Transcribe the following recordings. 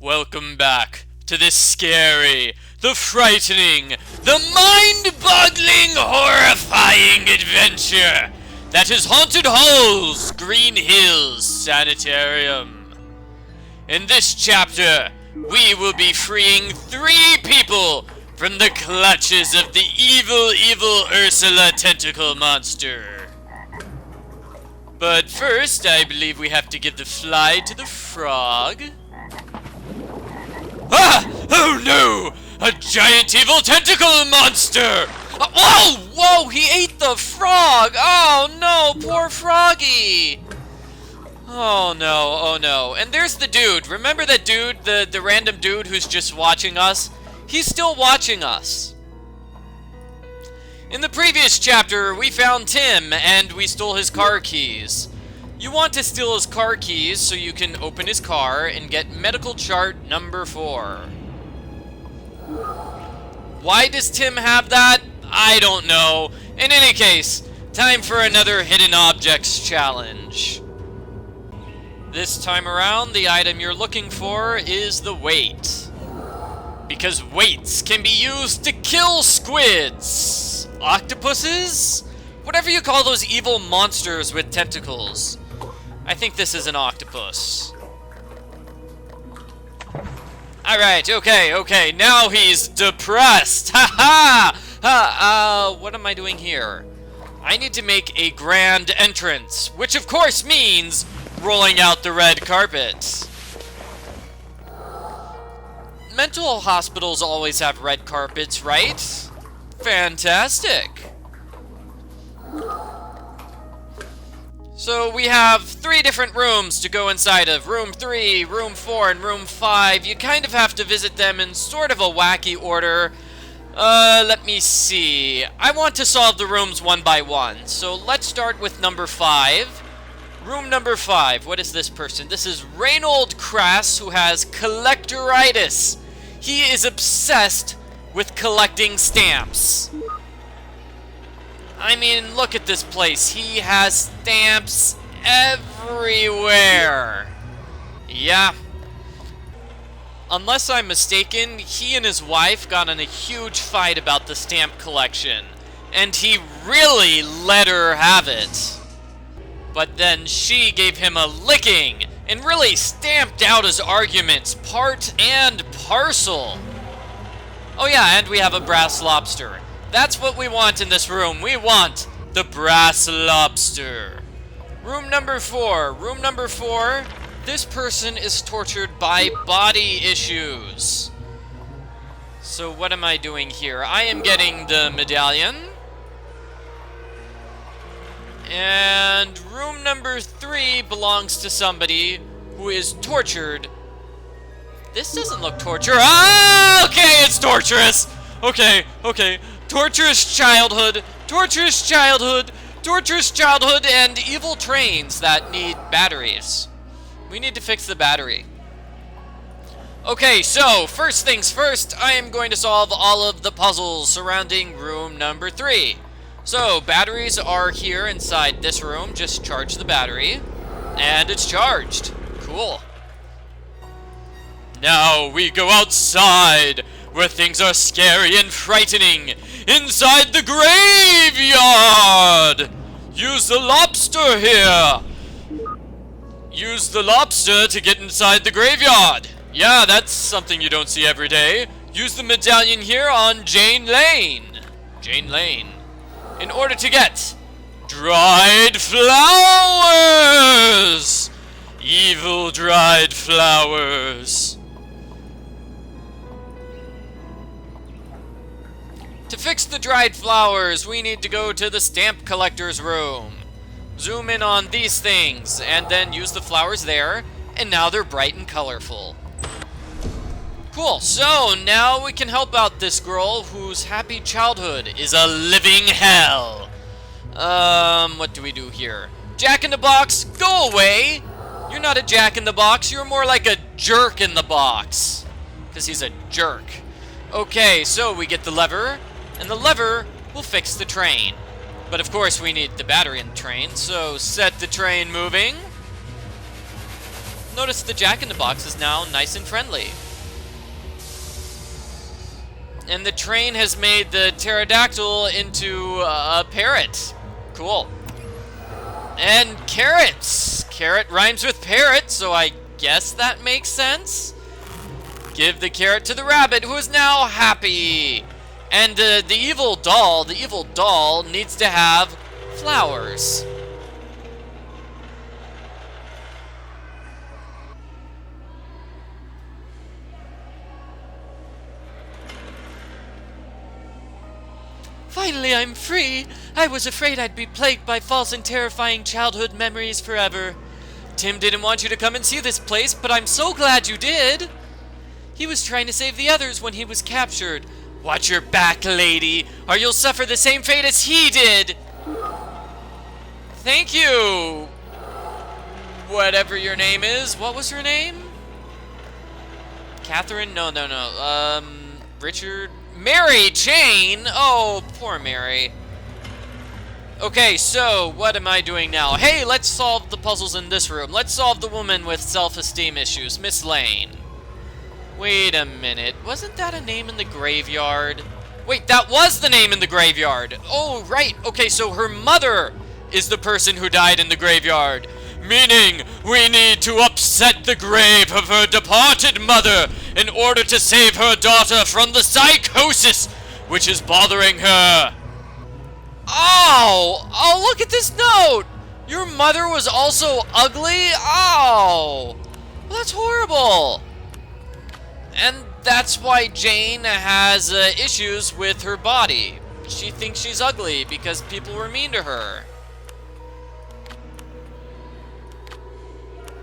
Welcome back to this scary, the frightening, the mind-boggling, horrifying adventure that is Haunted Halls, Green Hills Sanitarium. In this chapter, we will be freeing 3 people from the clutches of the evil Ursula tentacle monster. But first, I believe we have to give the fly to the frog. Ah! Oh no! A giant evil tentacle monster! Whoa! Whoa! He ate the frog! Oh no! Poor froggy! Oh no, oh no. And there's the dude. Remember that dude? The random dude who's just watching us? He's still watching us. In the previous chapter, we found Tim, and we stole his car keys. You want to steal his car keys so you can open his car and get medical chart number 4. Why does Tim have that? I don't know. In any case, time for another hidden objects challenge. This time around, the item you're looking for is the weight. Because weights can be used to kill squids, octopuses, whatever you call those evil monsters with tentacles. I think this is an octopus. Alright, okay, now he's depressed! What am I doing here? I need to make a grand entrance, which of course means rolling out the red carpet. Mental hospitals always have red carpets, right? Fantastic! So we have 3 different rooms to go inside of. Room 3, Room 4, and Room 5. You kind of have to visit them in sort of a wacky order. Let me see. I want to solve the rooms one by one. So let's start with number 5. Room number 5. What is this person? This is Reynold Crass, who has collectoritis. He is obsessed with collecting stamps. I mean, look at this place. He has stamps everywhere. Yeah. Unless I'm mistaken, he and his wife got in a huge fight about the stamp collection, and he really let her have it. But then she gave him a licking and really stamped out his arguments part and parcel. Oh yeah, and we have a brass lobster. That's what we want in this room. We want the brass lobster. Room number 4. Room number 4. This person is tortured by body issues. So what am I doing here? I am getting the medallion. And room number 3 belongs to somebody who is tortured. This doesn't look torture. Ah, okay, it's torturous. Okay. Torturous childhood, and evil trains that need batteries. We need to fix the battery. Okay, so first things first, I am going to solve all of the puzzles surrounding room number 3. So, batteries are here inside this room. Just charge the battery, and it's charged. Cool. Now we go outside, where things are scary and frightening. Inside the graveyard! Use the lobster here! Use the lobster to get inside the graveyard. Yeah, that's something you don't see every day. Use the medallion here on Jane Lane. In order to get dried flowers! Evil dried flowers. To fix the dried flowers, we need to go to the stamp collector's room. Zoom in on these things, and then use the flowers there, and now they're bright and colorful. Cool, so now we can help out this girl whose happy childhood is a living hell. What do we do here? Jack in the Box, go away! You're not a Jack in the Box, you're more like a jerk in the box. Because he's a jerk. Okay, so we get the lever, and the lever will fix the train. But of course we need the battery in the train, so set the train moving. Notice the Jack-in-the-Box is now nice and friendly. And the train has made the pterodactyl into a parrot. Cool. And carrots. Carrot rhymes with parrot, so I guess that makes sense. Give the carrot to the rabbit, who is now happy. And the evil doll needs to have flowers. Finally, I'm free. I was afraid I'd be plagued by false and terrifying childhood memories forever. Tim didn't want you to come and see this place, but I'm so glad you did. He was trying to save the others when he was captured. Watch your back, lady, or you'll suffer the same fate as he did. Thank you. Whatever your name is. What was her name? Catherine? No. Richard? Mary Jane? Oh, poor Mary. Okay, so what am I doing now? Hey, let's solve the puzzles in this room. Let's solve the woman with self-esteem issues, Miss Lane. Wait a minute. Wasn't that a name in the graveyard? Wait, that was the name in the graveyard. Oh, right. Okay, so her mother is the person who died in the graveyard. Meaning, we need to upset the grave of her departed mother in order to save her daughter from the psychosis which is bothering her. Oh, look at this note. Your mother was also ugly? Oh, well, that's horrible. And that's why Jane has issues with her body. She thinks she's ugly because people were mean to her.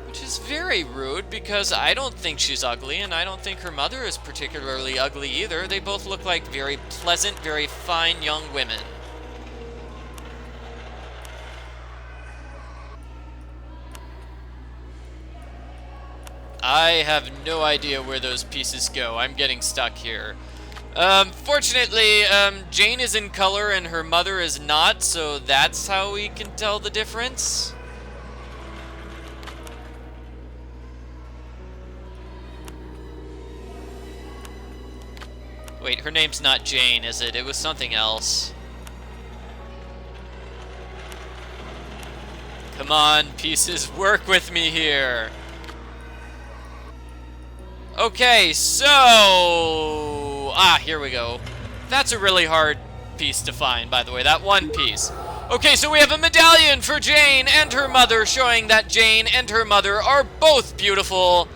Which is very rude because I don't think she's ugly, and I don't think her mother is particularly ugly either. They both look like very pleasant, very fine young women. I have no idea where those pieces go. I'm getting stuck here. Fortunately, Jane is in color and her mother is not, so that's how we can tell the difference. Wait, her name's not Jane, is it? It was something else. Come on, pieces, work with me here. Okay, so... here we go. That's a really hard piece to find, by the way, that one piece. Okay, so we have a medallion for Jane and her mother, showing that Jane and her mother are both beautiful.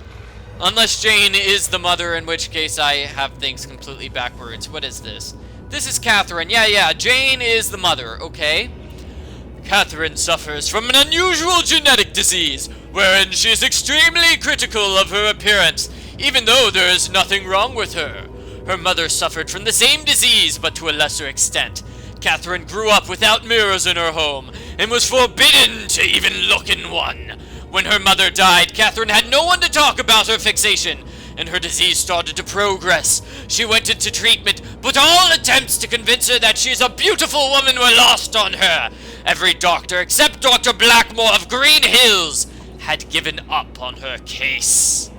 Unless Jane is the mother, in which case I have things completely backwards. What is this? This is Catherine. Yeah, Jane is the mother, okay? Catherine suffers from an unusual genetic disease, wherein she is extremely critical of her appearance, even though there is nothing wrong with her. Her mother suffered from the same disease, but to a lesser extent. Catherine grew up without mirrors in her home, and was forbidden to even look in one. When her mother died, Catherine had no one to talk about her fixation, and her disease started to progress. She went into treatment, but all attempts to convince her that she is a beautiful woman were lost on her. Every doctor, except Dr. Blackmore of Green Hills, had given up on her case.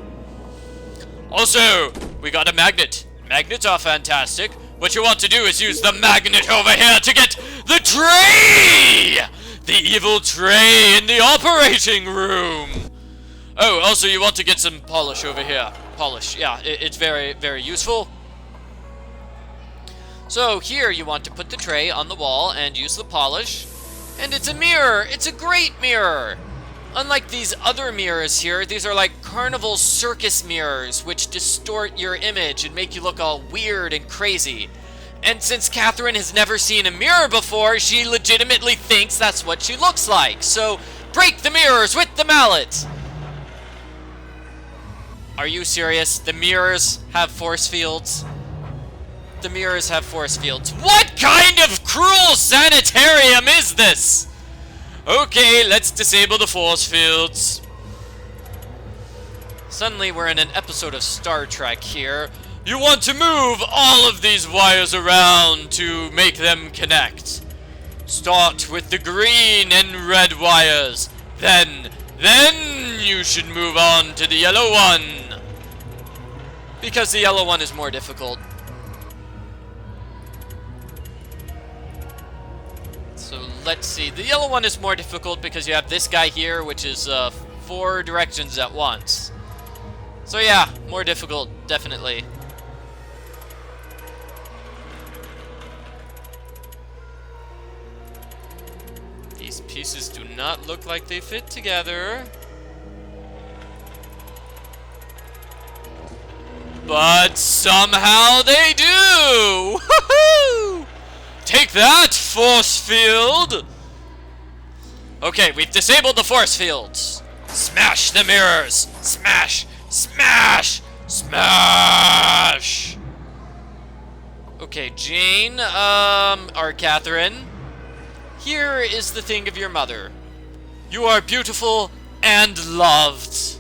Also, we got a magnet. Magnets are fantastic. What you want to do is use the magnet over here to get the tray! The evil tray in the operating room! Oh, also you want to get some polish over here. Polish, yeah, it's very, very useful. So here you want to put the tray on the wall and use the polish. And it's a mirror! It's a great mirror! Unlike these other mirrors here, these are like carnival circus mirrors, which distort your image and make you look all weird and crazy. And since Catherine has never seen a mirror before, she legitimately thinks that's what she looks like. So, break the mirrors with the mallet! Are you serious? The mirrors have force fields? The mirrors have force fields. What kind of cruel sanitarium is this? Okay, let's disable the force fields. Suddenly we're in an episode of Star Trek here. You want to move all of these wires around to make them connect. Start with the green and red wires. Then you should move on to the yellow one. Because the yellow one is more difficult. So let's see. The yellow one is more difficult because you have this guy here, which is 4 directions at once. So yeah, more difficult, definitely. These pieces do not look like they fit together. But somehow they do! Woohoo! Take that, force field! Okay, we've disabled the force fields. Smash the mirrors! Smash! Smash! Smash! Okay, Jane, or Catherine. Here is the thing of your mother. You are beautiful and loved.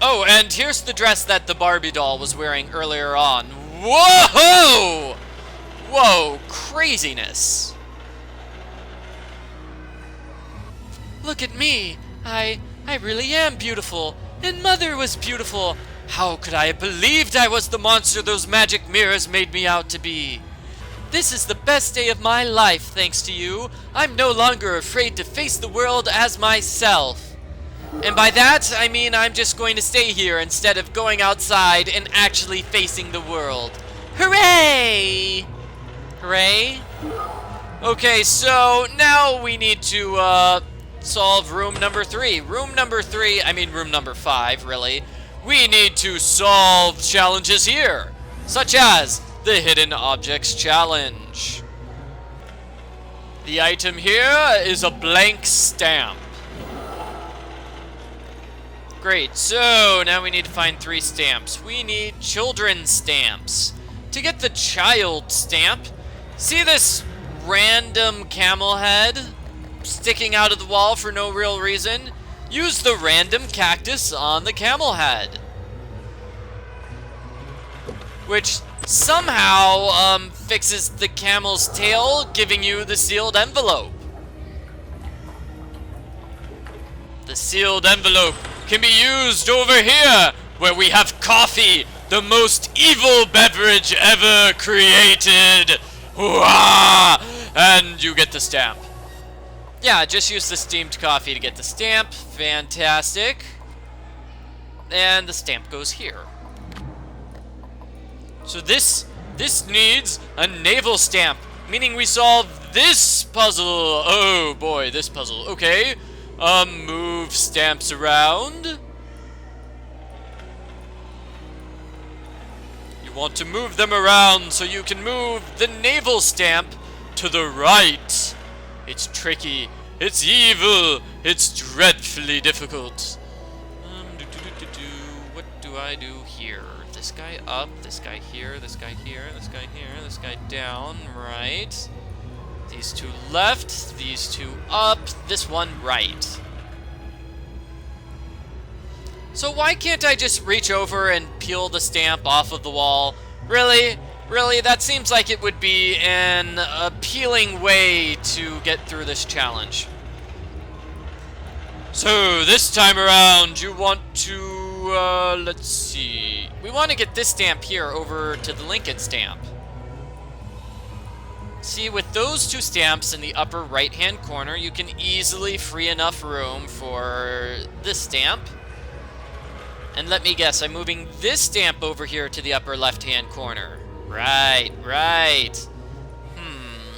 Oh, and here's the dress that the Barbie doll was wearing earlier on. Whoa! Whoa, craziness. Look at me. I really am beautiful. And Mother was beautiful. How could I have believed I was the monster those magic mirrors made me out to be? This is the best day of my life, thanks to you. I'm no longer afraid to face the world as myself. And by that, I mean I'm just going to stay here instead of going outside and actually facing the world. Hooray! Hooray? Okay, so now we need to solve room number 3. Room number 5, really. We need to solve challenges here, such as the Hidden Objects Challenge. The item here is a blank stamp. Great, so now we need to find 3 stamps. We need children's stamps. To get the child stamp, see this random camel head sticking out of the wall for no real reason? Use the random cactus on the camel head, which somehow fixes the camel's tail, giving you the sealed envelope. The sealed envelope can be used over here, where we have coffee, the most evil beverage ever created. Hooah! And you get the stamp. Yeah, just use the steamed coffee to get the stamp. Fantastic. And the stamp goes here. So this needs a navel stamp, meaning we solve this puzzle. Oh boy, this puzzle. Okay. Move stamps around. You want to move them around so you can move the navel stamp to the right. It's tricky. It's evil. It's dreadfully difficult. What do I do here? This guy up, this guy here, this guy here, this guy here, this guy down, right. These 2 left, these 2 up, this one right. So why can't I just reach over and peel the stamp off of the wall? Really? Really? That seems like it would be an appealing way to get through this challenge. So this time around, you want to, let's see. We want to get this stamp here over to the Lincoln stamp. See, with those 2 stamps in the upper right-hand corner, you can easily free enough room for this stamp. And let me guess, I'm moving this stamp over here to the upper left-hand corner. Right, right.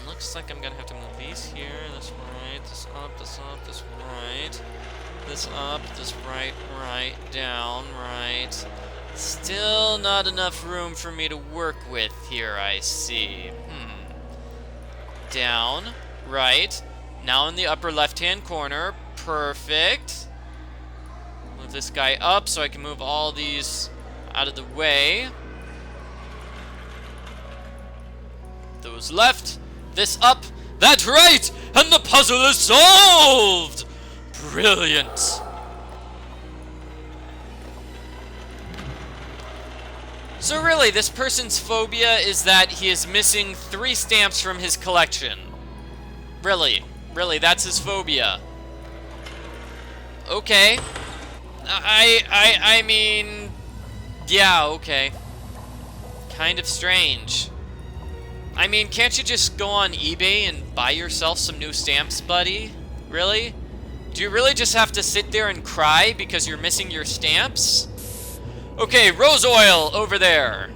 Looks like I'm gonna have to move these here, this right, this up, this up, this right. This up, this right, right, down, right. Still not enough room for me to work with here, I see. Down, right. Now in the upper left-hand corner. Perfect. Move this guy up so I can move all these out of the way. Those left. This up. That's right! And the puzzle is solved! Brilliant. So really, this person's phobia is that he is missing 3 stamps from his collection. Really, that's his phobia. Okay. I mean, yeah, okay. Kind of strange. I mean, can't you just go on eBay and buy yourself some new stamps, buddy? Really? Do you really just have to sit there and cry because you're missing your stamps? Okay, rose oil over there.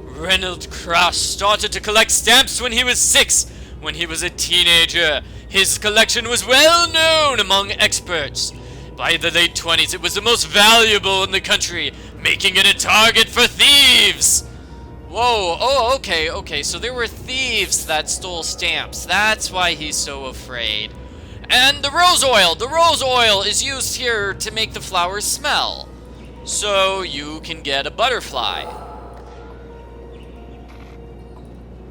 Reynold Cross started to collect stamps when he was 6. When he was a teenager, his collection was well known among experts. By the late 20s, it was the most valuable in the country, making it a target for thieves. Whoa, oh, okay, so there were thieves that stole stamps. That's why he's so afraid. And the rose oil is used here to make the flowers smell. So you can get a butterfly.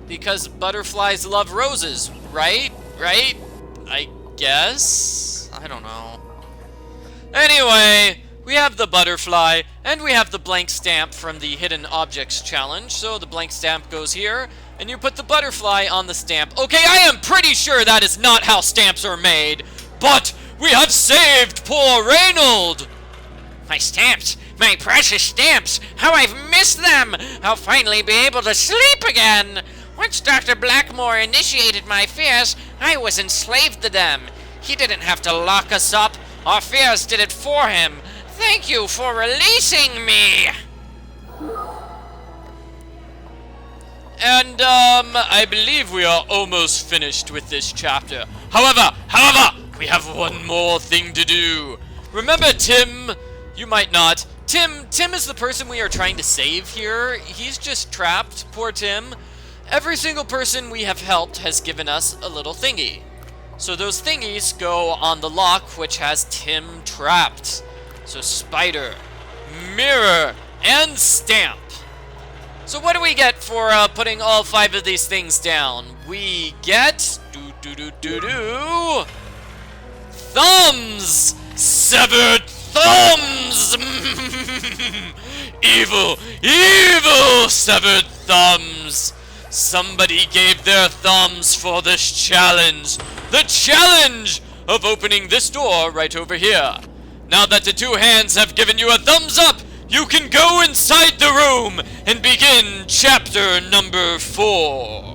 Because butterflies love roses, right? Right? I guess? I don't know. Anyway, we have the butterfly, and we have the blank stamp from the Hidden Objects Challenge. So the blank stamp goes here, and you put the butterfly on the stamp. Okay, I am pretty sure that is not how stamps are made, but we have saved poor Reynold! My stamps! My precious stamps! How I've missed them! I'll finally be able to sleep again! Once Dr. Blackmore initiated my fears, I was enslaved to them. He didn't have to lock us up. Our fears did it for him. Thank you for releasing me! And, I believe we are almost finished with this chapter. However, we have one more thing to do. Remember Tim? You might not. Tim is the person we are trying to save here. He's just trapped. Poor Tim. Every single person we have helped has given us a little thingy. So those thingies go on the lock, which has Tim trapped. So spider, mirror, and stamp. So what do we get for putting all 5 of these things down? We get thumbs! Severed thumbs! Evil severed thumbs! Somebody gave their thumbs for this challenge. The challenge of opening this door right over here. Now that the 2 hands have given you a thumbs up, you can go inside the room and begin chapter number 4.